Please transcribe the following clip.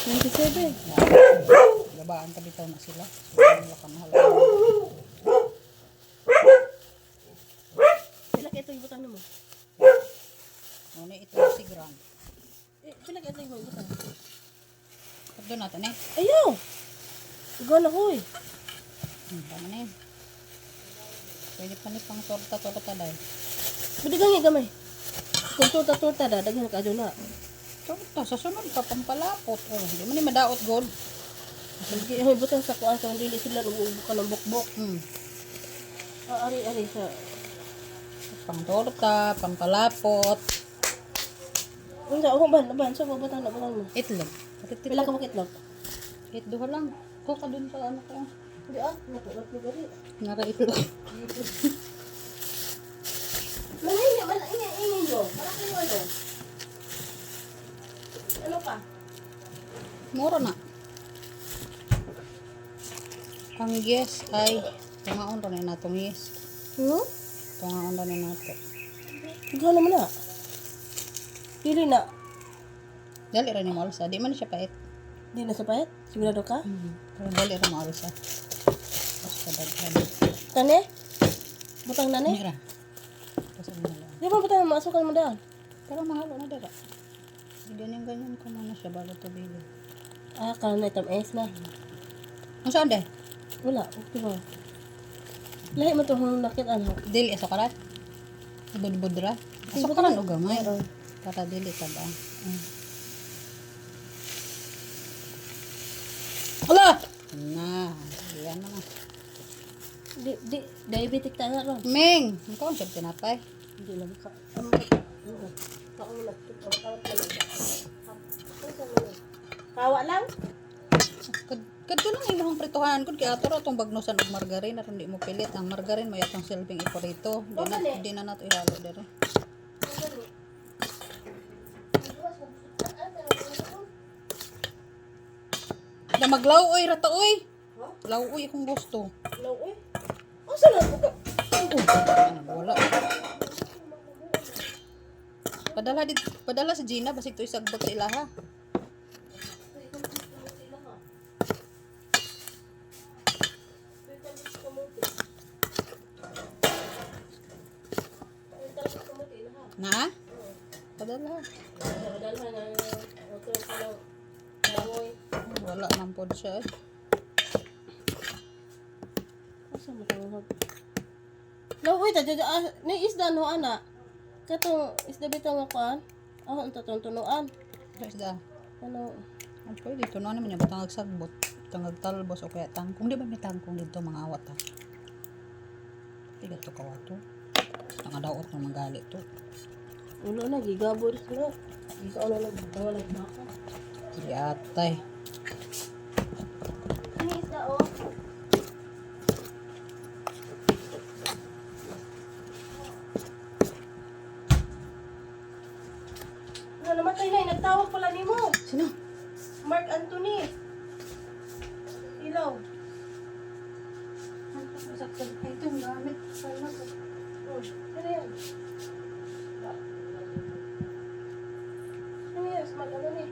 97. Labaan ka bitaw na sila. So, wala ka mahal. Pila ka ito ibutan mo? Una ito si Grand. Pila ka ito ibutan? Pagdo natin eh. Ayaw! Ikaw na ko eh. Tama na yun. Pwede pa ni pang torta dahil. Madigang nga gamay. Kung torta da, daghan ka dyan na. Torta, sa sunod pa pampalapot. Oh, hindi mo ni madaot gold. Hindi ako ibutan sa kuwan sa dili sila nag-uubok ka ng bukbok. Ari sa... Pang torta, pampalapot. Unsa ako ban sa babatan na mo. Itlog. Pila ka makitlog? Itlog lang. Ko ka dun sa ano ko. Hindi natulog ni gari. Nara itlog. Ingin nyo. Malaki mo ano. Ano pa? Mura na. Ang yes ay tungaon rin na itong yes. Tungaon rin na ito. Ikaw naman na. Pili na. Dali rin ni Malsa. Di man siya pait. Di na sa pahit? Sigurado ka? Pero dali rin Malsa. Basta daghan. Tane? Butang na ne? Mira. Kasi mahal. Di ba butang masukan mo daan? Pero mahal na dara. Ganyan ko muna siya bago ito bili. Kanan na itam es na. Ang saan de? Wala. Okay ba? Lahi mo itong nakit ano. Dili sa karat. Budbudra. Asok ka lang o gamay. Para dili ka ba? Hala! Na. Yan na na. Diabetic tayo na ron. Ming! Ikaw ang siyang tinapay. Hindi na maka. Kawa lang? Kadto lang imong prituhan kun kay ato ra tong bagnosan og margarin aron di mo pilit ang margarin may atong silbing iporito. Di na nato ihalo dere. Da maglaw oy rata oy. Law oy kung gusto. Law eh. Asa na ko ka? Wala. Padala sa Gina basig to isagbot sa ilaha. Na? Padala. Wala man pod siya eh. Asa mo tawag? Law eh, ni isda no ana. Katong isda bitaw nga kuan. Unta tong tunuan. Isda. Ano? Ang pwede ito na naman yung batang agsagbot. Batang agtalbos o kaya tangkong. Di ba may tangkong dito mga awat ha? Tiga ito kawato. Ang adaot ng magalit to. Ulo na, gigabor sila. Ikaw na nagbawalag baka. Yatay. Ano isda oh? Ano namatay na, nagtawag pala ni mo. Sino? Mark Anthony. Ilaw. Ito yung gamit. Ano yan? Ano yan? Smart ano ni?